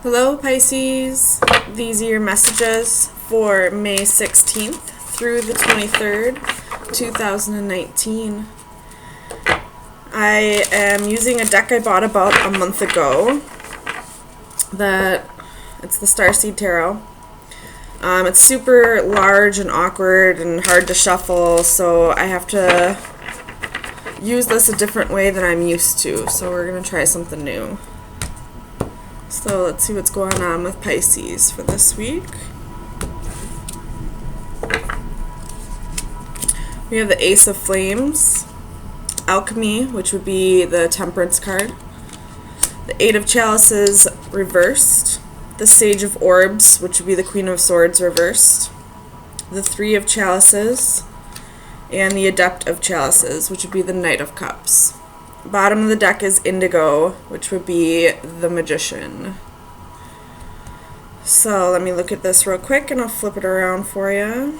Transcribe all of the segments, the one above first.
Hello Pisces, these are your messages for May 16th through the 23rd, 2019. I am using a deck I bought about a month ago. It's the Starseed Tarot. It's super large and awkward and hard to shuffle, so I have to use this a different way than I'm used to. So we're going to try something new. So let's see what's going on with Pisces for this week. We have the Ace of Flames, Alchemy, which would be the Temperance card, the Eight of Chalices reversed, the Sage of Orbs, which would be the Queen of Swords reversed, the Three of Chalices, and the Adept of Chalices, which would be the Knight of Cups. Bottom of the deck is Indigo, which would be the Magician. So let me look at this real quick and I'll flip it around for you.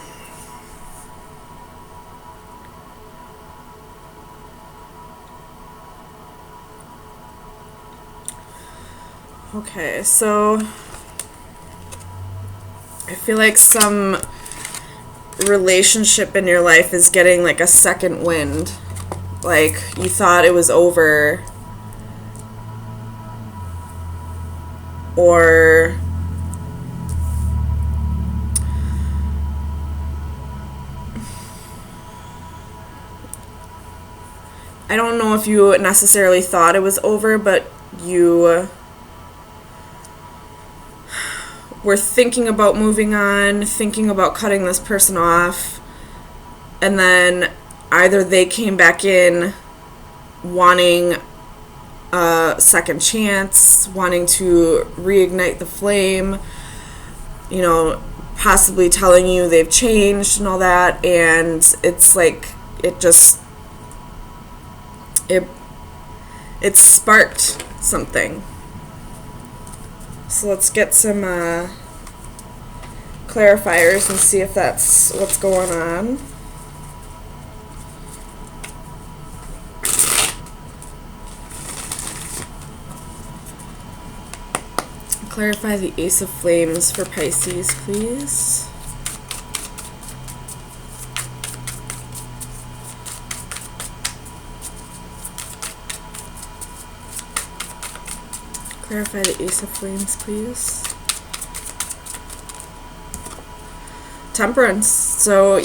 Okay, so I feel like some relationship in your life is getting like a second wind. Like you thought it was over, or I don't know if you necessarily thought it was over, but you were thinking about moving on, thinking about cutting this person off, and then either they came back in wanting a second chance, wanting to reignite the flame, you know, possibly telling you they've changed and all that, and it's like it sparked something. So let's get some clarifiers and see if that's what's going on. Clarify the Ace of Flames for Pisces, please. Clarify the Ace of Flames, please. Temperance. So,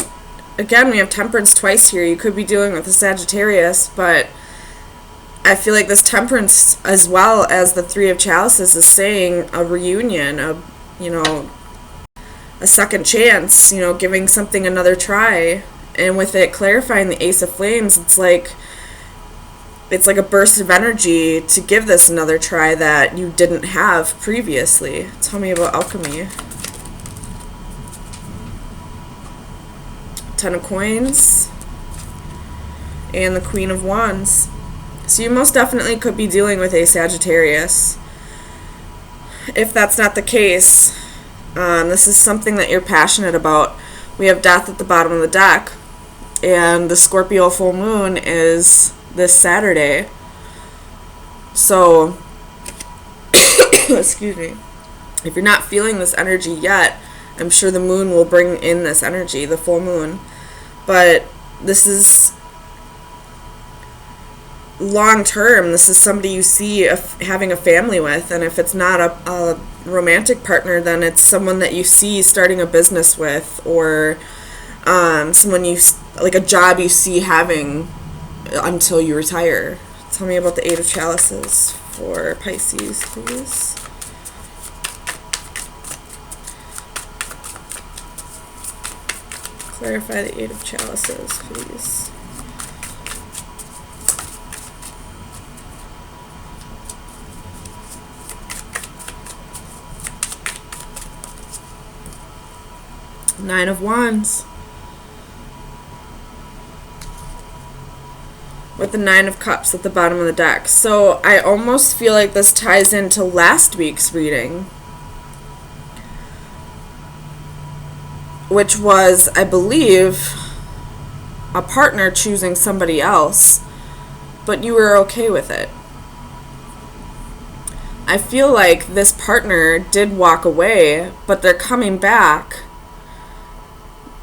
again, we have Temperance twice here. You could be dealing with a Sagittarius, but I feel like this Temperance, as well as the Three of Chalices, is saying a reunion, a second chance, giving something another try. And with it clarifying the Ace of Flames, it's like a burst of energy to give this another try that you didn't have previously. Tell me about Alchemy. Ten of Coins and the Queen of Wands. So you most definitely could be dealing with a Sagittarius. If that's not the case, this is something that you're passionate about. We have Death at the bottom of the deck, and the Scorpio full moon is this Saturday. So, excuse me. If you're not feeling this energy yet, I'm sure the moon will bring in this energy, the full moon. But this is long term. This is somebody you see having a family with, and if it's not a romantic partner, then it's someone that you see starting a business with, or someone like a job you see having until you retire. Tell me about the Eight of Chalices for Pisces, please. Clarify the Eight of Chalices, please. Nine of Wands. With the Nine of Cups at the bottom of the deck. So I almost feel like this ties into last week's reading, which was, I believe, a partner choosing somebody else, but you were okay with it. I feel like this partner did walk away, but they're coming back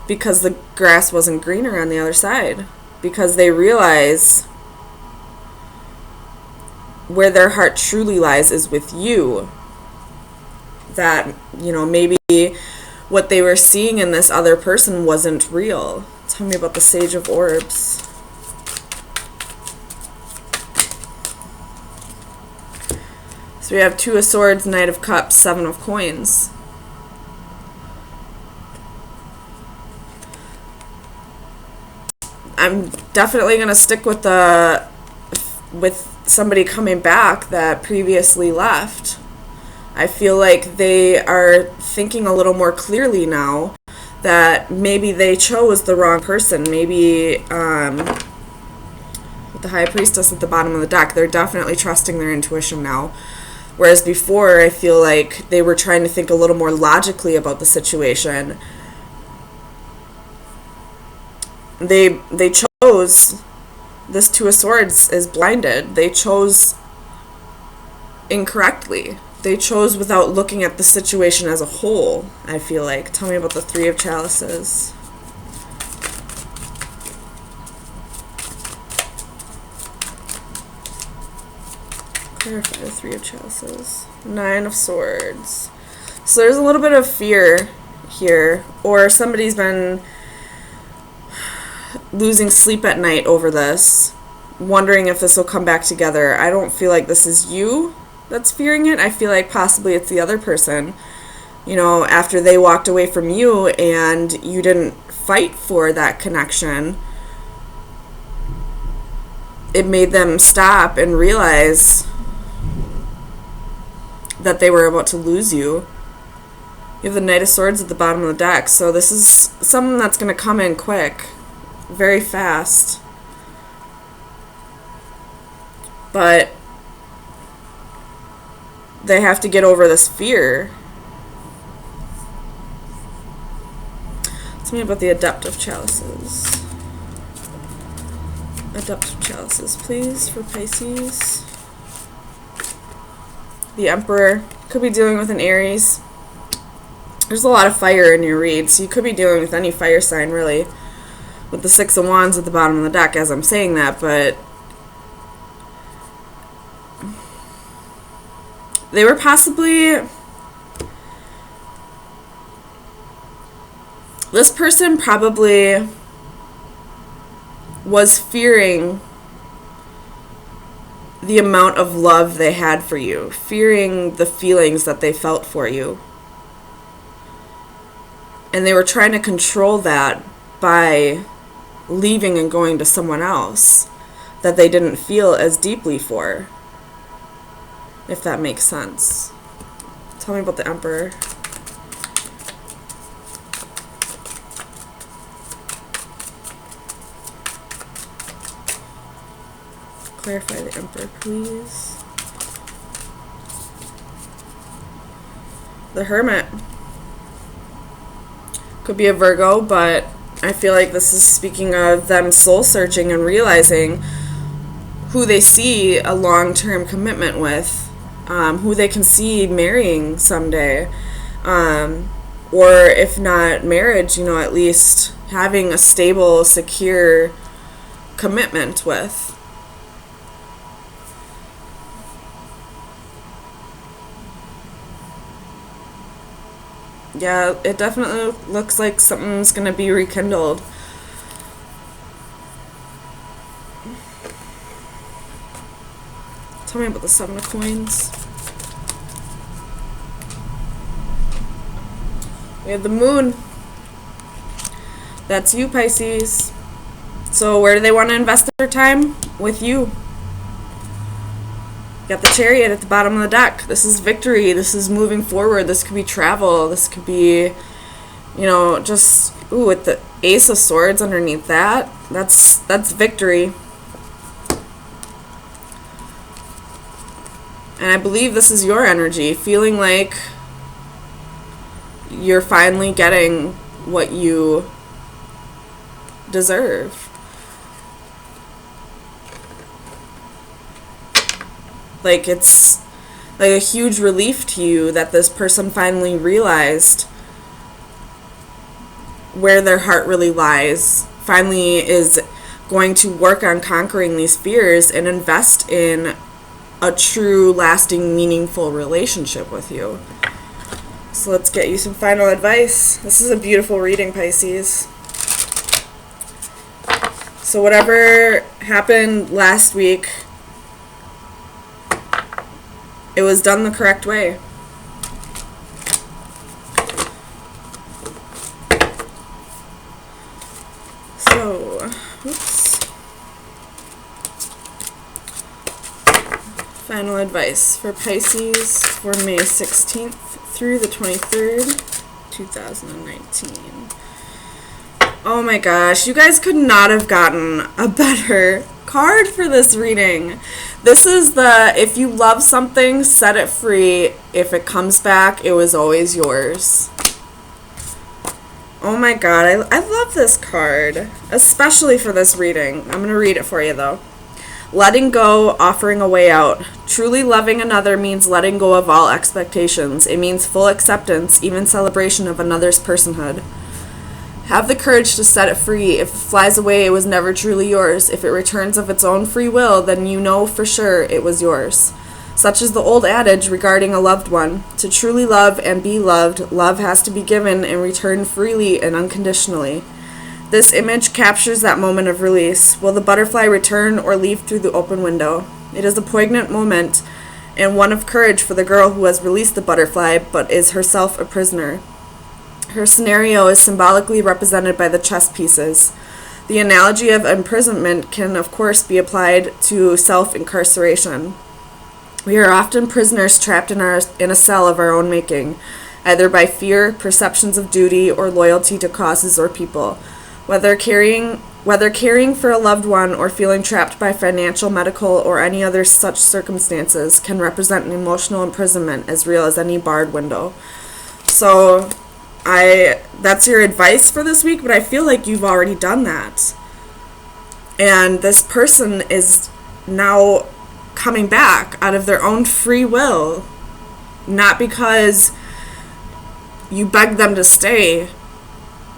because the grass wasn't greener on the other side. Because they realize where their heart truly lies is with you. That, you know, maybe what they were seeing in this other person wasn't real. Tell me about the Sage of Orbs. So we have Two of Swords, Knight of Cups, Seven of Coins. I'm definitely going to stick with somebody coming back that previously left. I feel like they are thinking a little more clearly now that maybe they chose the wrong person. Maybe with the High Priestess at the bottom of the deck, they're definitely trusting their intuition now. Whereas before, I feel like they were trying to think a little more logically about the situation. They chose, this Two of Swords is blinded. They chose incorrectly. They chose without looking at the situation as a whole, I feel like. Tell me about the Three of Chalices. Clarify the Three of Chalices. Nine of Swords. So there's a little bit of fear here, or somebody's been losing sleep at night over this, wondering if this will come back together. I don't feel like this is you that's fearing it. I feel like possibly it's the other person. You know, after they walked away from you and you didn't fight for that connection, it made them stop and realize that they were about to lose you. You have the Knight of Swords at the bottom of the deck, so this is something that's going to come in quick, very fast. But they have to get over this fear. Tell me about the Adept of Chalices. Adept of Chalices, please, for Pisces. The Emperor. Could be dealing with an Aries. There's a lot of fire in your read, so you could be dealing with any fire sign, really. With the Six of Wands at the bottom of the deck as I'm saying that, but they were possibly... This person probably was fearing the amount of love they had for you, fearing the feelings that they felt for you. And they were trying to control that by leaving and going to someone else that they didn't feel as deeply for, if that makes sense. Tell me about the Emperor. Clarify the Emperor, please. The Hermit. Could be a Virgo, but I feel like this is speaking of them soul searching and realizing who they see a long-term commitment with, who they can see marrying someday, or if not marriage, you know, at least having a stable, secure commitment with. Yeah, it definitely looks like something's going to be rekindled. Tell me about the Seven of Coins. We have the Moon. That's you, Pisces. So where do they want to invest their time? With you. Got the Chariot at the bottom of the deck. This is victory. This is moving forward. This could be travel. This could be, you know, just, ooh, with the Ace of Swords underneath that. That's victory. And I believe this is your energy, feeling like you're finally getting what you deserve. Like, it's like a huge relief to you that this person finally realized where their heart really lies, finally is going to work on conquering these fears and invest in a true, lasting, meaningful relationship with you. So let's get you some final advice. This is a beautiful reading, Pisces. So whatever happened last week, it was done the correct way. So, oops. Final advice for Pisces for May 16th through the 23rd, 2019. Oh my gosh, you guys could not have gotten a better card for this reading. This is the, if you love something, set it free. If it comes back, it was always yours. Oh my god, I love this card, especially for this reading. I'm going to read it for you though. Letting go, offering a way out. Truly loving another means letting go of all expectations. It means full acceptance, even celebration of another's personhood. Have the courage to set it free. If it flies away, it was never truly yours. If it returns of its own free will, then you know for sure it was yours. Such is the old adage regarding a loved one. To truly love and be loved, love has to be given and returned freely and unconditionally. This image captures that moment of release. Will the butterfly return or leave through the open window? It is a poignant moment and one of courage for the girl who has released the butterfly but is herself a prisoner. Her scenario is symbolically represented by the chess pieces. The analogy of imprisonment can, of course, be applied to self-incarceration. We are often prisoners trapped in a cell of our own making, either by fear, perceptions of duty, or loyalty to causes or people. Whether caring for a loved one or feeling trapped by financial, medical, or any other such circumstances can represent an emotional imprisonment as real as any barred window. So that's your advice for this week, but I feel like you've already done that. And this person is now coming back out of their own free will, not because you begged them to stay,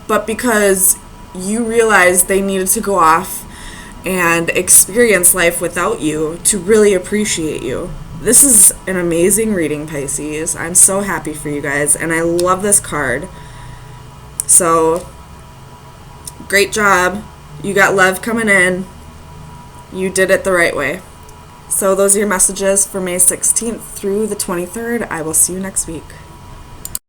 but because you realized they needed to go off and experience life without you to really appreciate you. This is an amazing reading, Pisces. I'm so happy for you guys, and I love this card. So, great job. You got love coming in. You did it the right way. So those are your messages for May 16th through the 23rd. I will see you next week.